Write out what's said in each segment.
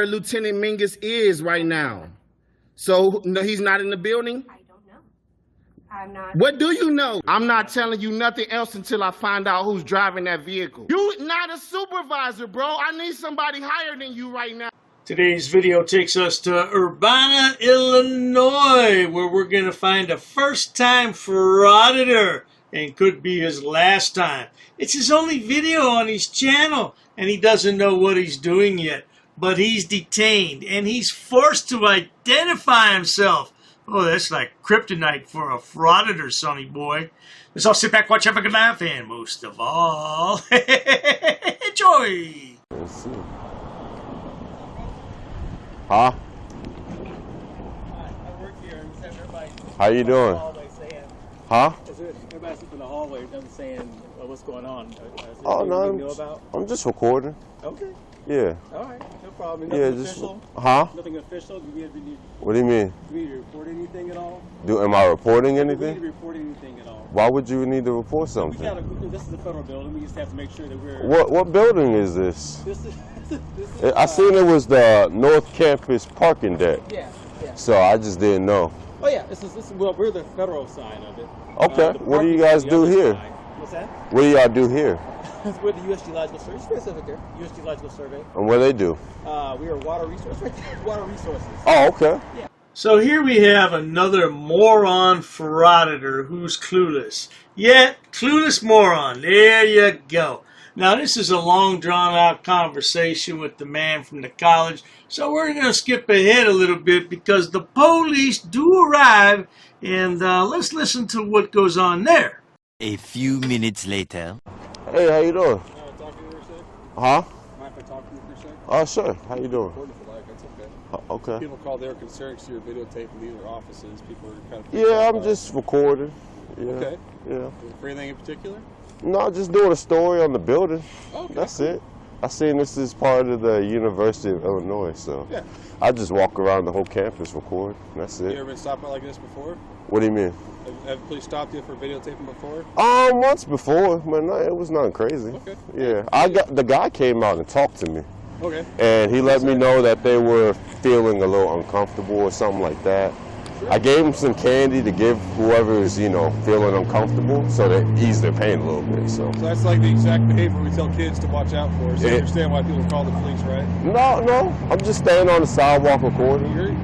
where Lieutenant Mingus is right now. So no, he's not in the building? I don't know. I'm not. What do you know? I'm not telling you nothing else until I find out who's driving that vehicle. You not a supervisor, bro. I need somebody higher than you right now. Today's video takes us to Urbana, Illinois, where we're going to find a first-time frauditor, and could be his last time. It's his only video on his channel, and he doesn't know what he's doing yet. But he's detained, and he's forced to identify himself. Oh, that's like kryptonite for a frauditor, sonny boy. Let's all sit back, watch, have a good laugh, and most of all, enjoy! Let's see. Huh? Hi, I work here. I'm just having everybody. How you doing? In the hallway saying, Huh? everybody's in the hallway. Them saying what's going on. Is there Oh anything no, you know about? I'm just recording. Okay. Yeah. All right. No problem. Yeah, Nothing just. official. Huh? Nothing official. Do we need What do you mean? to report anything at all? Am I reporting Do we need to anything? report anything at all? Why would you need to report We something? gotta, this is a federal building. We just have to make sure that we're. What building is this? This is. I seen it was the North Campus parking deck, Yeah. Yeah. so I just didn't know. Oh yeah. This is. Well, we're the federal side of it. Okay. The What do you parking guys is the do other here? side. What's that? What do y'all do here? We're the U.S. Geological Survey. It's specific there. U.S. Geological Survey. And what do they do? We are water resources. Water resources. Oh, okay. So here we have another moron frauditor who's clueless. Yet, clueless moron. There you go. Now, this is a long, drawn-out conversation with the man from the college, so we're going to skip ahead a little bit because the police do arrive, and let's listen to what goes on there. A few minutes later. Hey, how you doing? Talk to you for a sec. Huh? Mind if I talk to you for a sec? Oh, sure. How you doing? Recording for life, that's okay. Okay. People call their concerns to your videotaping these are offices. People are kind of. Yeah, I'm just recording. Yeah. Okay. Yeah. For anything in particular? No, just doing a story on the building. Okay. That's it. I seen this is part of the University of Illinois, so Yeah. I just walk around the whole campus recording. That's You it. ever been stopped like this before? What do you mean? Have police stopped you for videotaping before? Once before, but no, it was nothing crazy. Okay. Yeah, the guy came out and talked to me, Okay. and he let me know that they were feeling a little uncomfortable or something like that. I gave him some candy to give whoever is, feeling uncomfortable, so they ease their pain a little bit. So. So that's like the exact behavior we tell kids to watch out for. So you understand why people call the police, right? No, I'm just standing on the sidewalk recording. You're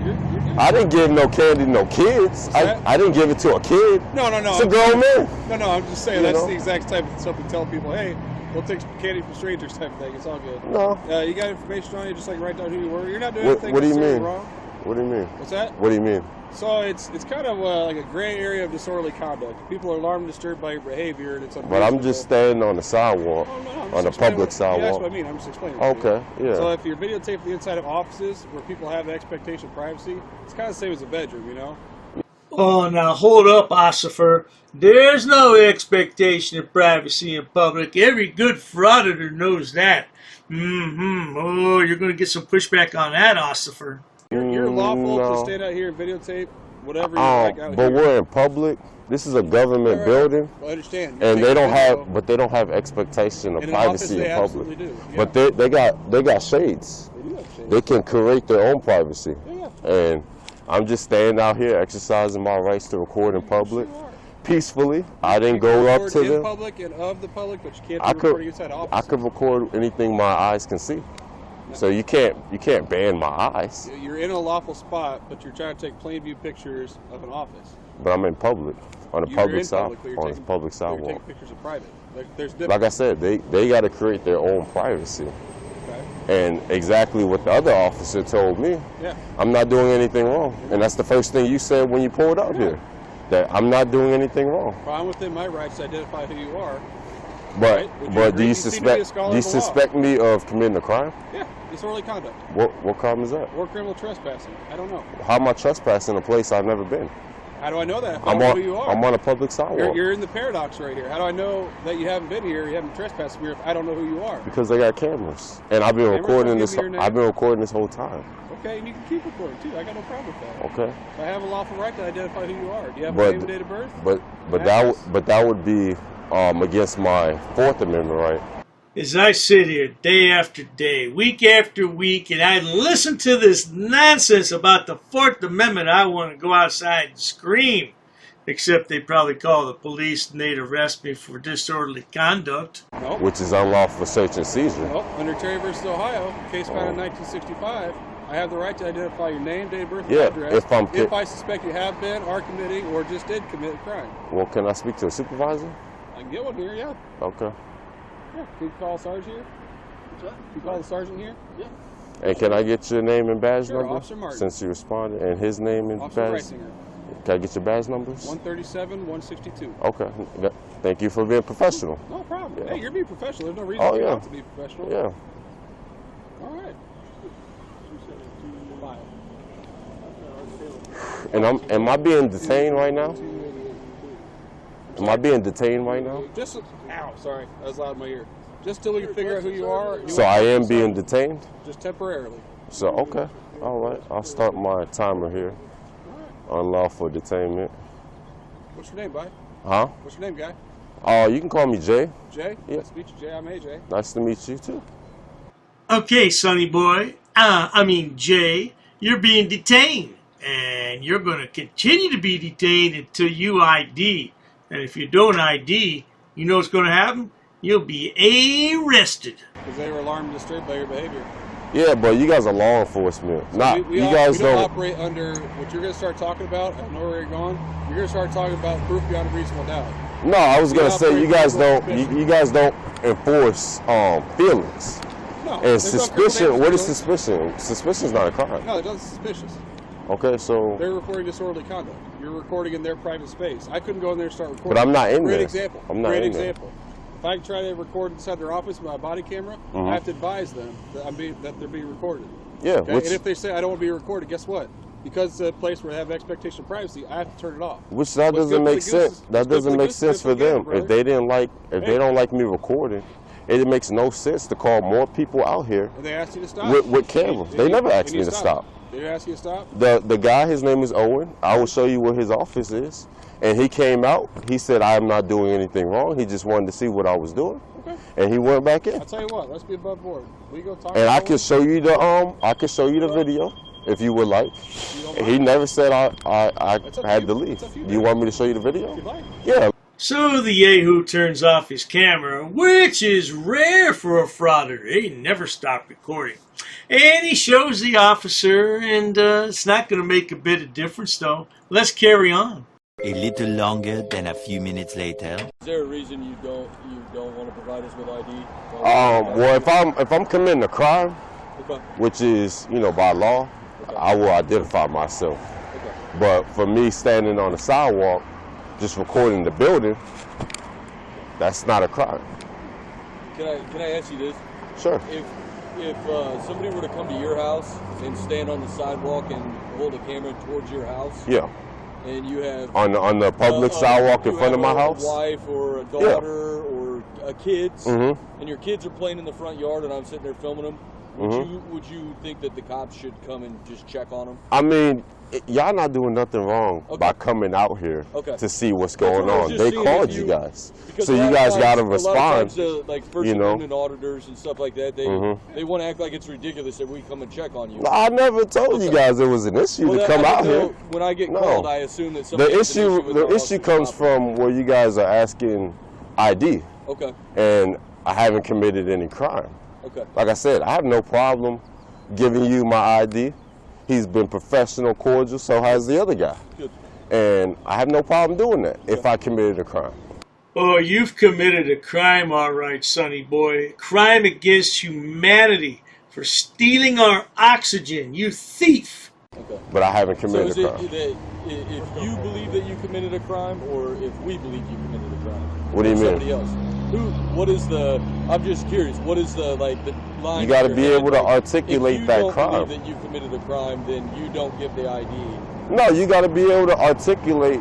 I didn't give no candy to no kids. I didn't give it to a kid. No. It's a grown man. No, I'm just saying You that's know? the exact type of stuff we tell people, hey, we'll take some candy from strangers type of thing. It's all good. No. You got information on you, just like write down who you were. You're not doing What anything do you necessarily mean? wrong. What do you mean? What's that? What do you mean? So it's kind of like a gray area of disorderly conduct. People are alarmed and disturbed by your behavior, and it's But I'm just standing on the sidewalk, Oh, no, I'm just on the explaining public Yeah, that's sidewalk. what I mean. I'm just explaining. Okay, yeah. So if you're videotaping the inside of offices where people have the expectation of privacy, it's kind of the same as a bedroom, you know? Oh, now hold up, Ossifer. There's no expectation of privacy in public. Every good frauditor knows that. Oh, you're going to get some pushback on that, Ossifer. You're lawful No. to stand out here and videotape whatever you like out But here. we're in public. This is a government Right. building, I understand. and You're they don't taking have, but they don't have expectation of In an office, privacy they in public. absolutely do. Yeah. But they got shades. They do have shades. They can create their own privacy, Yeah. and I'm just standing out here exercising my rights to record in public Sure are. peacefully. I didn't You can go up record to in them. public and of the public, but you can't I be could recording inside offices. I could record anything my eyes can see. So you can't ban my eyes. You're in a lawful spot, but you're trying to take plain view pictures of an office. But I'm in public on a You're public in side public, but you're on a taking- public but You're sidewalk. taking pictures of private. There's different. Like I said, they got to create their own privacy. Okay. And exactly what the other officer told me, Yeah. I'm not doing anything wrong. And that's the first thing you said when you pulled up here, that I'm not doing anything wrong. Well, I'm within my rights to identify who you are. But Right. Would you but agree do you you seem to be a suspect scholar do you of the law? suspect me of committing a crime? Yeah. Disorderly conduct. What crime is that? Or criminal trespassing. I don't know. How am I trespassing a place I've never been? How do I know that if I I'm don't know on who you are? I'm on a public sidewalk You're in the paradox right here. How do I know that you haven't been here, you haven't trespassed here if I don't know who you are? because they got cameras, and I've been Cameras recording don't this. give me your name. I've been recording this whole time. Okay, and you can keep recording too. I got no problem with that. Okay, I have a lawful right to identify who you are. Do you have a But- name and date of birth? but Address? that would be against my Fourth Amendment right. As I sit here day after day, week after week, and I listen to this nonsense about the 4th Amendment, I want to go outside and scream. Except they probably call the police and they'd arrest me for disorderly conduct. Nope. Which is unlawful search and seizure. Nope. Under Terry versus Ohio, case found in 1965, I have the right to identify your name, date of birth, and address if I suspect you have been, are committing, or just did commit a crime. Well, can I speak to a supervisor? I can get one here, yeah. Okay. Yeah. Can you call a sergeant here? Can you call the sergeant here? Yeah. And can I get your name and badge Sure, number? Officer Martin. Since you responded, and his name and Officer badge? Reisinger. Can I get your badge numbers? 137, 162. Okay. Thank you for being professional. No problem. Yeah. Hey, you're being professional. There's no reason Oh, for you yeah. not to be professional. Yeah. All right. And am I being detained right now? Am I being detained right now? Just, ow, sorry, that was loud in my ear. Just till we can figure out who you are. So I am being detained? Just temporarily. So, okay. All right. I'll start my timer here. Unlawful detainment. What's your name, bud? Huh? What's your name, guy? Oh, you can call me Jay. Jay? Yeah. Nice to meet you, Jay. I'm AJ. Nice to meet you, too. Okay, sonny boy. Jay, you're being detained. And you're going to continue to be detained until you ID. And if you don't ID, you know what's going to happen? You'll be arrested. Because they were alarmed and disturbed by your behavior. Yeah, but you guys are law enforcement. So you guys we don't don't operate under what you're going to start talking about. I know where you're going. You're going to start talking about proof beyond a reasonable doubt. No, I was gonna say operate you guys under don't. You guys don't enforce feelings. No. And there's no criminal suspicion. What is feelings. suspicion? Suspicion is not a crime. No, it doesn't suspicious. Okay, so. They're reporting disorderly conduct. You're recording in their private space. I couldn't go in there and start recording. But I'm not in Great there. example. I'm not Great in there. example. If I try to record inside their office with my body camera, I have to advise them that they're being recorded. Yeah. Okay? And if they say I don't want to be recorded, guess what? Because it's a place where they have expectation of privacy, I have to turn it off. Which that What's doesn't good for make the goose sense. is- That what's good doesn't for the make goose is sense good for the gander, them. brother. If they didn't like, they don't like me recording, it makes no sense to call more people out here And they asked you to stop. with cameras. They never asked me to stop. Did they ask you to stop? The guy, his name is Owen. I will show you where his office is. And he came out. He said, "I'm not doing anything wrong." He just wanted to see what I was doing, Okay. and he went back in. I'll tell you what. Let's be above board. We go talk. And to I Owen. can show you the video if you would like. He never said I It's up to had you. to leave. It's up to you, Do you man. want me to show you the video? If you'd like. Yeah. So the Yahoo turns off his camera, which is rare for a frauder. He never stopped recording. And he shows the officer, and it's not going to make a bit of difference, though. Let's carry on. A little longer than a few minutes later. Is there a reason you don't want to provide us with ID? Well, if I'm committing a crime, Okay. which is by law, I will identify myself. Okay. But for me standing on the sidewalk, just recording the building, that's not a crime. Can I ask you this? Sure. If somebody were to come to your house and stand on the sidewalk and hold a camera towards your house, Yeah. and you have On the public sidewalk in you front of have my house. a wife or a daughter or kids, Mhm. and your kids are playing in the front yard, and I'm sitting there filming them, would you think that the cops should come and just check on them? I mean, y'all not doing nothing wrong Okay. by coming out here Okay. to see what's That's going what I was on. just They seeing called if you you- guys, Because so a lot you of guys times- got to A lot respond. of times, like First you know. Amendment auditors and stuff like that, they want to act like it's ridiculous that we come and check on you. I never told you guys it was an issue Well, to that- come I out didn't know. here. When I get No. called, I assume that somebody The has an issue, with the our issue officer comes stop. from where you guys are asking ID, Okay. and I haven't committed any crime. Okay. Like I said, I have no problem giving you my ID. He's been professional, cordial, so has the other guy. Good. And I have no problem doing that if I committed a crime. Oh, you've committed a crime, all right, sonny boy. Crime against humanity for stealing our oxygen, you thief. Okay. But I haven't So committed is a it crime. that if you believe that you committed a crime, or if we believe you committed a crime? What do you Or mean? Somebody else. What is the? I'm just curious. What is the line? You got to in be your head? able to Like, articulate that If you crime. don't believe that you committed a crime, then you don't give the ID. No, you got to be able to articulate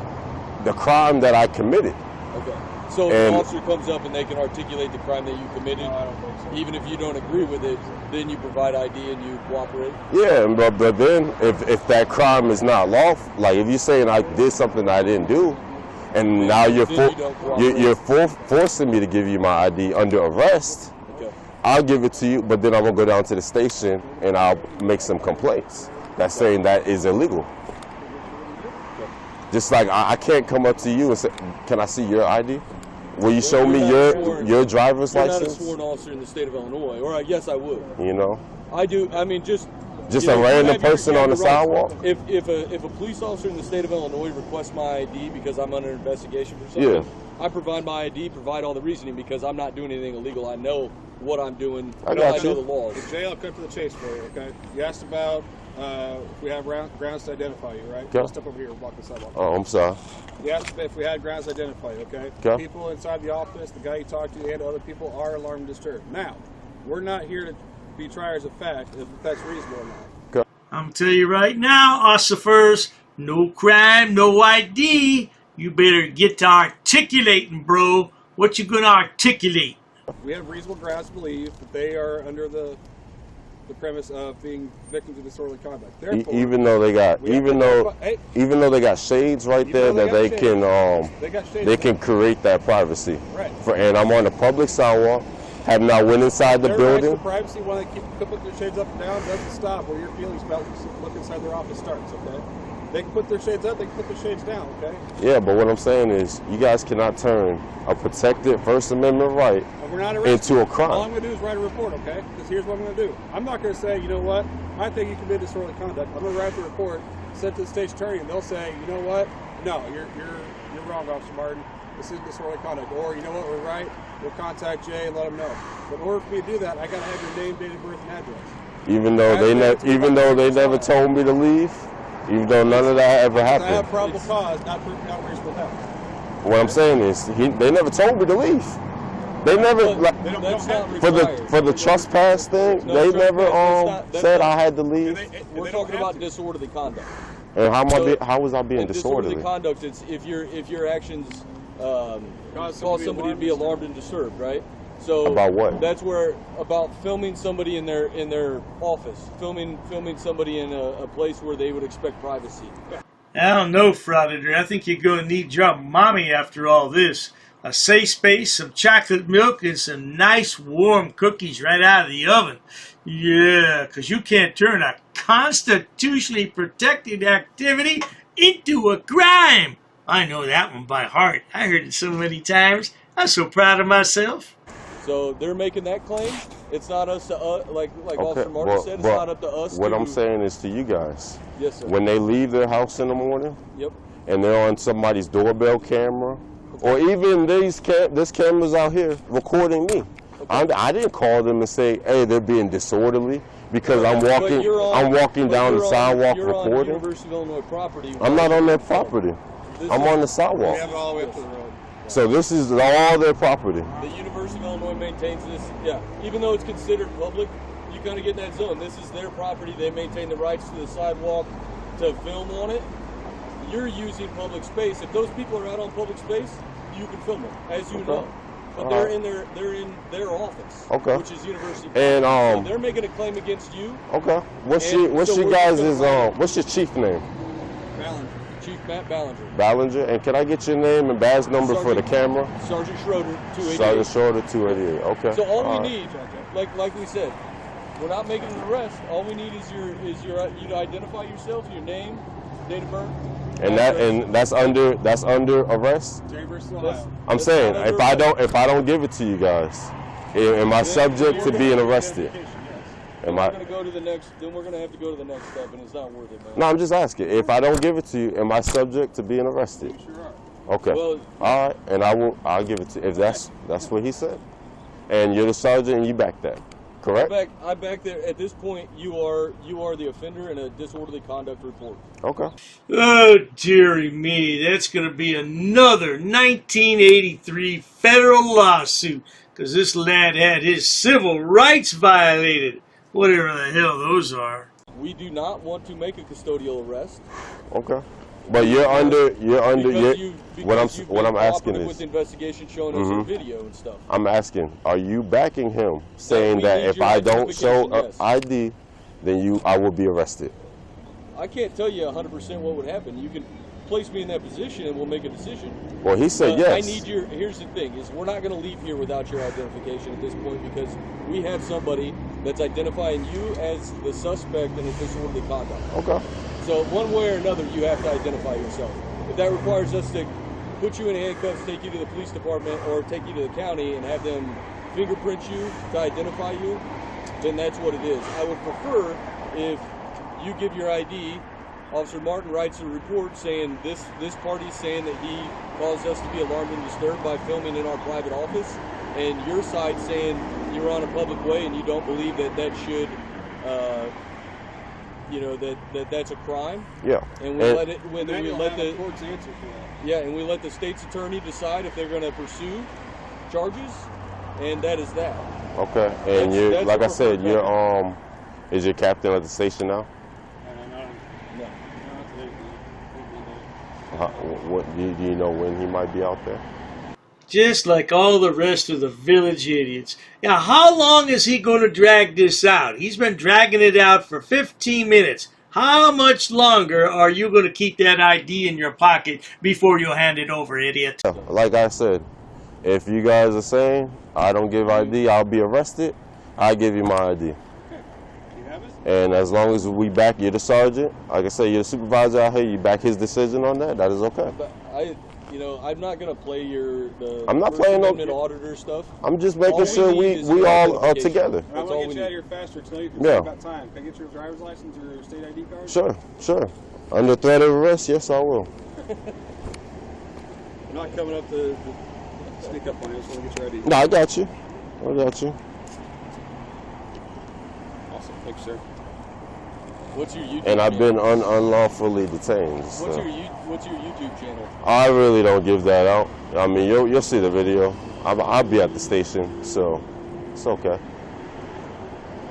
the crime that I committed. Okay. So if And- an officer comes up and they can articulate the crime that you committed, even if you don't agree with it, then you provide ID and you cooperate? Yeah, but then if that crime is not lawful, like if you're saying I did something I didn't do, and now Then you don't cooperate. you're forcing me to give you my ID under arrest, Okay. I'll give it to you, but then I'm gonna go down to the station and I'll make some complaints that's saying that is illegal. Just like I can't come up to you and say, "Can I see your ID? Will you show me your driver's license?" You're not a sworn officer in the state of Illinois, or yes, I would. You know. I do. I mean, just a random person on the sidewalk. If a police officer in the state of Illinois requests my ID because I'm under investigation for something, I provide my ID, provide all the reasoning because I'm not doing anything illegal. I know what I'm doing. I know the laws. Jay, I'll cut to the chase for you. Okay. You asked about if we have grounds to identify you, right? Okay. Step over here, walk the sidewalk. Oh, I'm sorry. You asked if we had grounds to identify you, okay? Okay. People inside the office, the guy you talked to, and other people are alarmed and disturbed. Now, we're not here to be triers of fact if that's reasonable or not. Okay. I'm gonna tell you right now, ossifers, no crime, no ID. You better get to articulating, bro. What you gonna articulate? We have reasonable grounds to believe that they are under the premise of being victims of disorderly conduct. Therefore, even though they got shades right there that they can create that privacy. Right. And I'm on the public sidewalk. Have not went inside the building. Their privacy, when they keep putting their shades up and down, doesn't stop where your feelings about look inside their office starts. Okay. They can put their shades up, they can put their shades down, okay? Yeah, but what I'm saying is you guys cannot turn a protected First Amendment right into a crime. All I'm going to do is write a report, okay? Because here's what I'm going to do. I'm not going to say, you know what, I think you committed disorderly conduct. I'm going to write the report, send it to the state attorney, and they'll say, you know what, no, you're wrong, Officer Martin. This is disorderly conduct. Or, you know what, we're right, we'll contact Jay and let him know. But in order for me to do that, I got to have your name, date of birth, and address. Even though they never told me to leave? Even though none of that ever happened. I have probable cause, not reasonable doubt. What I'm saying is, they never told me to leave. They never for the trespass thing. They never said I had to leave. We're talking about disorderly conduct. And how was I being disorderly? Disorderly conduct is if your actions cause somebody to be alarmed and disturbed, right? So about what? That's where about filming somebody in their office, filming somebody in a place where they would expect privacy. I don't know, Frauditor. I think you're going to need your mommy after all this. A safe space, some chocolate milk, and some nice warm cookies right out of the oven. Yeah, because you can't turn a constitutionally protected activity into a crime. I know that one by heart. I heard it so many times. I'm so proud of myself. So they're making that claim. It's not us to like Officer Martin said. It's not up to us. What I'm saying is to you guys. Yes, sir. When they leave their house in the morning. Yep. And they're on somebody's doorbell camera, or even this camera's out here recording me. Okay. I didn't call them and say, "Hey, they're being disorderly," because I'm walking down the sidewalk recording. On University of Illinois property. I'm not on their property. I'm on the sidewalk. We have it all the way up to the road. So this is all their property. The University of Illinois maintains this. Yeah, even though it's considered public, you kind of get in that zone. This is their property. They maintain the rights to the sidewalk to film on it. You're using public space. If those people are out on public space, you can film them, as you know. But they're in their office, which is University. And so they're making a claim against you. Okay. What's your chief name? Ballinger. Chief Matt Ballinger. Ballinger. And can I get your name and badge number for the camera? Sergeant Schroeder, 288. Sergeant Schroeder, 288. Okay. So all we need, like we said, we're not making an arrest. All we need is you to identify yourself, your name, date of birth. And that's under arrest. I'm saying if I don't give it to you guys, am I subject to being arrested? We're going to go to the next. Then we're going to have to go to the next step, and it's not worth it, man. No, I'm just asking. If I don't give it to you, am I subject to being arrested? You sure are. Okay. Well, all right, and I'll give it to you if that's what he said. And you're the sergeant, and you back that, correct? I back there. At this point, you are the offender in a disorderly conduct report. Okay. Oh, dearie me, that's going to be another 1983 federal lawsuit because this lad had his civil rights violated. Whatever the hell those are. We do not want to make a custodial arrest. Okay. But what I'm asking is, with the investigation showing us your video and stuff. I'm asking, are you backing him, saying that if I don't show ID, then I will be arrested? I can't tell you 100% what would happen. You can place me in that position and we'll make a decision. Well, he said yes. I need your, here's the thing, is we're not going to leave here without your identification at this point because we have somebody that's identifying you as the suspect in a disorderly conduct. Okay. So one way or another, you have to identify yourself. If that requires us to put you in handcuffs, take you to the police department, or take you to the county and have them fingerprint you to identify you, then that's what it is. I would prefer if you give your ID, Officer Martin writes a report saying this party's saying that he caused us to be alarmed and disturbed by filming in our private office, and your side saying you're on a public way and you don't believe that that should, you know, that's a crime. Yeah. And we let it when we let the court's answer for that. Yeah, and we let the state's attorney decide if they're going to pursue charges, and that is that. Okay. And you, like I said, you're is your captain at the station now? What do you know when he might be out there? Just like all the rest of the village idiots. Now, how long is he going to drag this out? He's been dragging it out for 15 minutes. How much longer are you going to keep that ID in your pocket before you hand it over, idiot? Like I said, if you guys are saying I don't give ID, I'll be arrested, I give you my ID. And as long as we back, you're the sergeant, like I said, you're the supervisor out here, you back his decision on that, that is okay. But you know, I'm not going to play I'm not playing no auditor stuff. I'm just making sure we all are together. I want to get you out of here faster because you yeah. got time. Can I get your driver's license or your state ID card? Sure, sure. Under threat of arrest, yes, I will. I'm not coming up to sneak up on you. I just want to get your ID. No, I got you. I got you. Awesome. Thanks, sir. What's your YouTube and I've channel? been unlawfully detained. What's so. your YouTube channel? I really don't give that out. I mean, you'll see the video. I'll be at the station, so it's okay.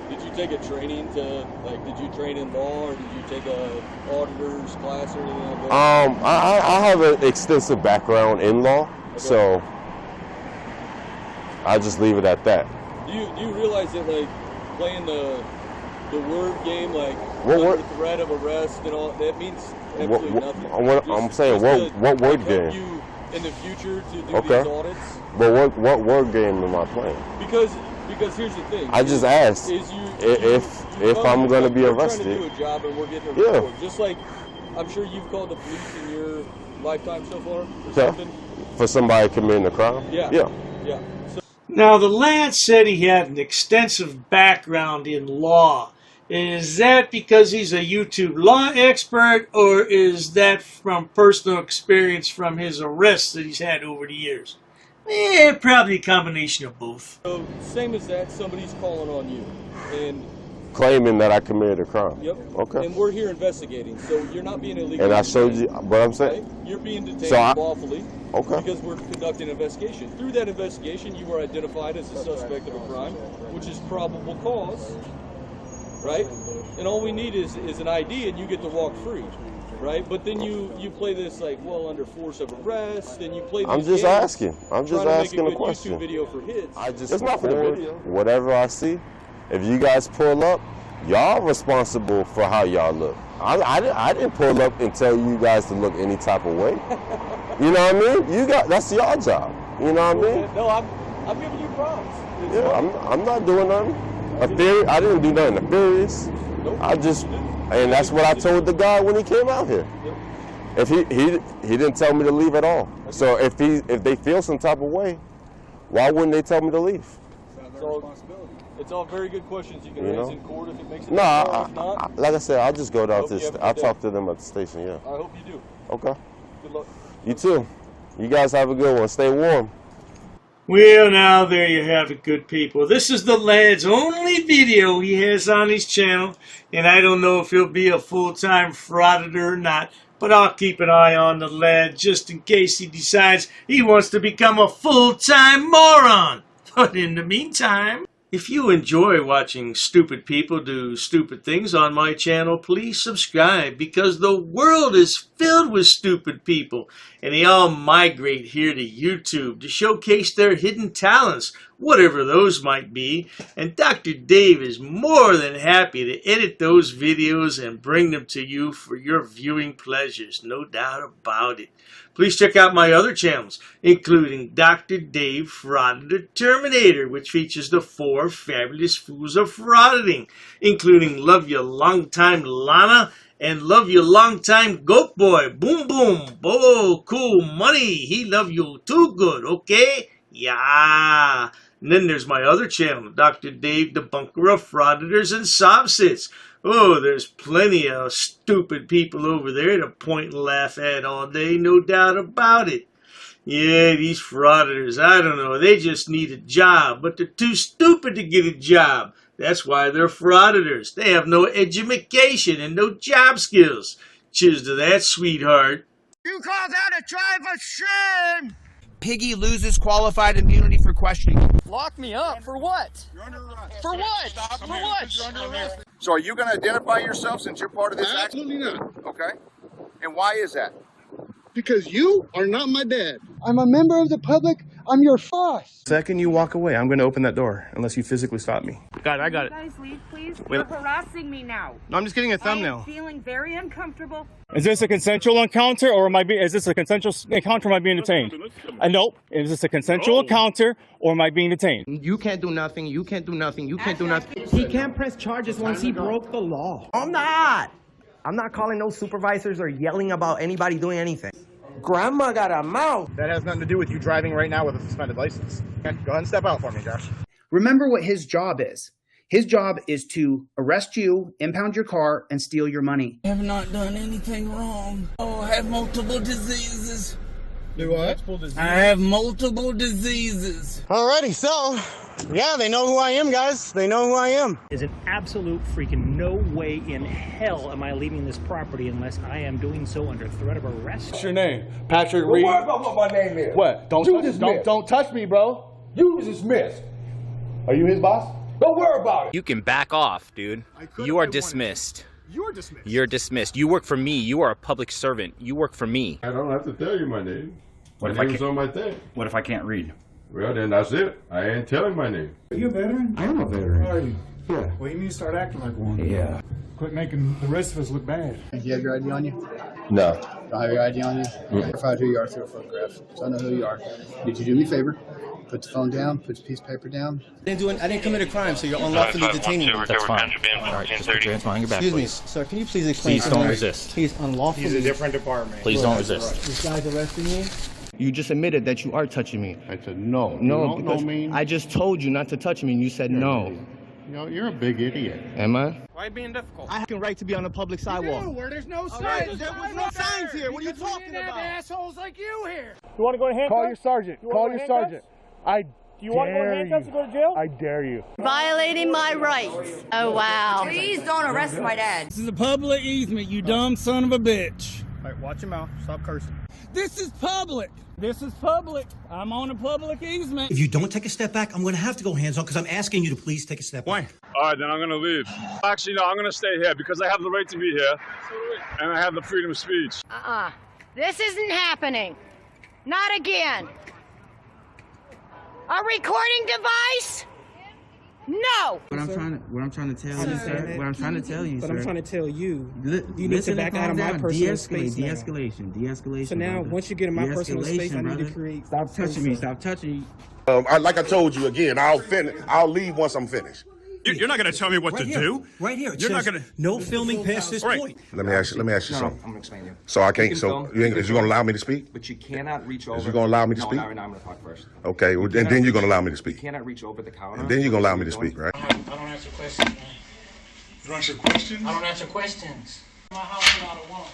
Did you take a training to, like, did you train in law, or did you take a auditor's class or anything like that? I have an extensive background in law, okay. So I'll just leave it at that. Do you realize that, like, playing the word game, like, what threat of arrest and all, that means absolutely nothing. I'm saying, what word game? You in the future to do okay. these audits. But what word game am I playing? Because here's the thing. I just asked if I'm going to be arrested. We're trying to do a job and we're getting a report. Just like I'm sure you've called the police in your lifetime so far or something. For somebody committing a crime? Yeah. Yeah. Yeah. So, now, the lad said he had an extensive background in law. Is that because he's a YouTube law expert, or is that from personal experience from his arrests that he's had over the years? Probably a combination of both. So, same as that, somebody's calling on you and claiming that I committed a crime. Yep. Okay. And we're here investigating, so you're not being illegal. And I showed you, but I'm saying right? You're being detained lawfully. Okay. Because we're conducting an investigation. Through that investigation, you were identified as a suspect of a crime, which is probable cause. Right? And all we need is an ID and you get to walk free. Right? But then you play this like, well, under force of arrest, and you play these I'm just asking. I'm just asking a question. YouTube video for hits. I just record whatever I see. If you guys pull up, y'all responsible for how y'all look. I didn't pull up and tell you guys to look any type of way. You know what I mean? That's your job. You know what I mean? No, I'm giving you props. I'm not doing nothing. I didn't do nothing nefarious. Nope. And that's what I told the guy when he came out here. If he didn't tell me to leave at all. So if they feel some type of way, why wouldn't they tell me to leave? It's all very good questions you can raise in court if it makes it. No, like I said, I'll just go down I'll talk to them at the station. Yeah. I hope you do. Okay. Good luck. You too. You guys have a good one. Stay warm. Well, now there you have it, good people. This is the lad's only video he has on his channel, and I don't know if he'll be a full-time frauditor or not, but I'll keep an eye on the lad just in case he decides he wants to become a full-time moron. But in the meantime, if you enjoy watching stupid people do stupid things on my channel, please subscribe, because the world is filled with stupid people, and they all migrate here to YouTube to showcase their hidden talents whatever those might be, and Dr. Dave is more than happy to edit those videos and bring them to you for your viewing pleasures, no doubt about it. Please check out my other channels, including Dr. Dave Frauditor Terminator, which features the 4 fabulous fools of frauditing, including Love You Long Time Lana and Love You Long Time Goat Boy. Boom boom. Oh, cool money. He love you too good, okay? Yeah. And then there's my other channel, Dr. Dave, Debunker of Frauditors and Sobsits. Oh, there's plenty of stupid people over there to point and laugh at all day, no doubt about it. Yeah, these frauditors, I don't know, they just need a job, but they're too stupid to get a job. That's why they're frauditors. They have no education and no job skills. Cheers to that, sweetheart. You call that a drive of shame? Piggy loses qualified immunity for questioning. Lock me up for what? You're under arrest. For what? Stop For here. what? You're under arrest. So are you going to identify yourself since you're part of this action? Absolutely not. Okay. And why is that? Because you are not my dad. I'm a member of the public. I'm your boss. Second you walk away, I'm going to open that door unless you physically stop me. Got it, I got it. You guys leave, please. Wait. You're harassing me now. No, I'm just getting a I thumbnail. am feeling very uncomfortable. Is this a consensual encounter, or is this a consensual encounter? Am I being detained? No. Is this a consensual encounter, or am I being detained? You can't do nothing. You can't do nothing. You can't do nothing. He can't press charges once he broke the law. I'm not calling no supervisors or yelling about anybody doing anything. Grandma got a mouth. That has nothing to do with you driving right now with a suspended license. Okay, go ahead and step out for me, Josh. Remember what his job is. His job is to arrest you, impound your car, and steal your money. I have not done anything wrong. Oh, I have multiple diseases. Do what? I have multiple diseases. Alrighty, so, yeah, they know who I am, guys. They know who I am. Is an absolute freaking no way in hell am I leaving this property unless I am doing so under threat of arrest. What's your name? Patrick Reed. What about what my name is? What? Don't touch me, bro. You was dismissed. Are you his boss? Don't worry about it. You can back off, dude. You are dismissed. You're dismissed. You're dismissed. You work for me. You are a public servant. You work for me. I don't have to tell you my name. What My if I name's can't? on my thing. What if I can't read? Well, then that's it. I ain't telling my name. Are you a veteran? I am a veteran. Are you? Yeah. Well, you need to start acting like one. Yeah. Quit making the rest of us look bad. Do you have your ID on you? No. Don't have your ID on you? Verify who you are through a photograph. So I know who you are. Did you do me a favor? Put the phone down, put the piece of paper down. I didn't commit a crime, so you're unlawfully detaining me. That's fine. All right, just put your hands behind your back, Excuse me, please. sir, can you please explain? Please don't resist. He's unlawfully. He's a different department. Please don't resist. This guy's arresting me? You just admitted that you are touching me. I said no. No, because I just told you not to touch me and you said no. You know, you're a big idiot. Am I? Why being difficult? I have a right to be on a public sidewalk. Where there's no signs. There was no signs here. What are you talking about? Assholes like you here. You want to go to handcuffs? Call your sergeant. Call your sergeant. You want to go to handcuffs and go to jail? I dare you. Violating my rights. Oh, wow. Please don't arrest my dad. This is a public easement, you dumb son of a bitch. All right, watch your mouth. Stop cursing. This is public. This is public. I'm on a public easement. If you don't take a step back, I'm going to have to go hands-on because I'm asking you to please take a step back. All right, then I'm going to leave. Actually, no, I'm going to stay here because I have the right to be here. And I have the freedom of speech. This isn't happening. Not again. A recording device? No. What I'm trying to tell you, sir. What I'm trying to tell you, sir. But I'm trying to tell you, you need to back out of my personal space now. De-escalation. So now, once you get in my personal space, I need to create. Stop touching me. Stop touching me. Like I told you again, I'll leave once I'm finished. You're not going to tell me what to do? Right here. It You're not says going to. no filming past this point. Let me ask you something. I'm going to explain to you. So I can't. So is you going to allow me to speak? But you cannot reach over. Is you going to allow me to speak? No, I'm going to talk first. Okay. Well, and then you're going to allow me to You speak. cannot reach over the counter. And then you're going to allow me to speak, right? I don't answer questions, man. You don't answer questions? I don't answer questions. My house without a warrant.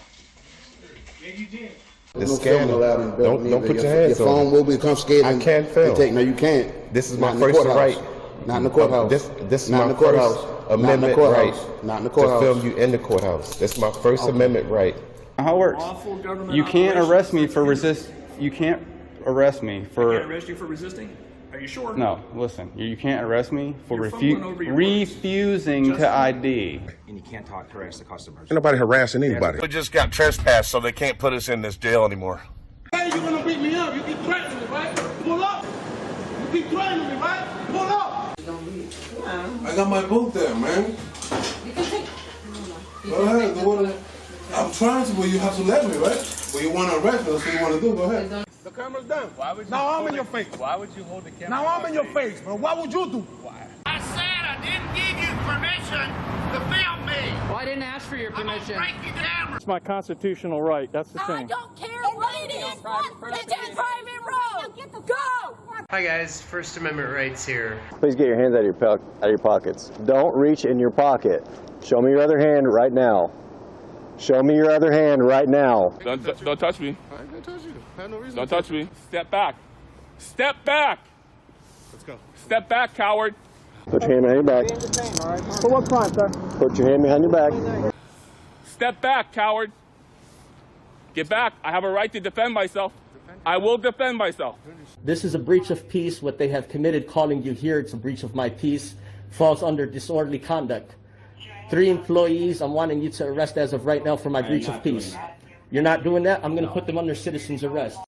Yeah, you did. It's scanning. Don't put your hands on it. Your phone will be confiscated. I can't film. No, you can't. This is my first right. Not in the courthouse. This is Not in my the courthouse. first amendment right. Not in the courthouse. To film you in the courthouse. That's my first amendment right. How it works? You can't arrest me for You can't arrest me for. I can't arrest you for resisting? Are you sure? No, listen. You can't arrest me for You're fumbling over your refusing to ID. And you can't harass the customers. Ain't nobody harassing anybody. We just got trespassed, so they can't put us in this jail anymore. Hey, you want to beat me up? You keep threatening me, right? Pull up. You keep threatening me, right? I got my book there, man. Go ahead, do what I'm trying to, but you have to let me, right? Well, you want to arrest me, that's what you want to do, go ahead. The camera's done. Now I'm in your face. Why would you hold the camera? Now I'm in your face, bro. What would you do? I said I didn't give you permission to film me. Well, I didn't ask for your permission. It's my constitutional right. That's the thing. I don't care what it is. It's a private road. Go. Hi guys, First Amendment rights here. Please get your hands out of your pockets. Don't reach in your pocket. Show me your other hand right now. Show me your other hand right now. Don't touch me. I ain't gonna touch you. I have no reason Don't touch me. Step back. Step back. Let's go. Step back, coward. Put your hand behind your back. For what crime, sir? Put your hand behind your back. Step back, coward. Get back. I have a right to defend myself. I will defend myself. This is a breach of peace. What they have committed calling you here, it's a breach of my peace, falls under disorderly conduct. 3 employees I'm wanting you to arrest as of right now for my breach of peace. You're not doing that, I'm going to put them under citizen's arrest.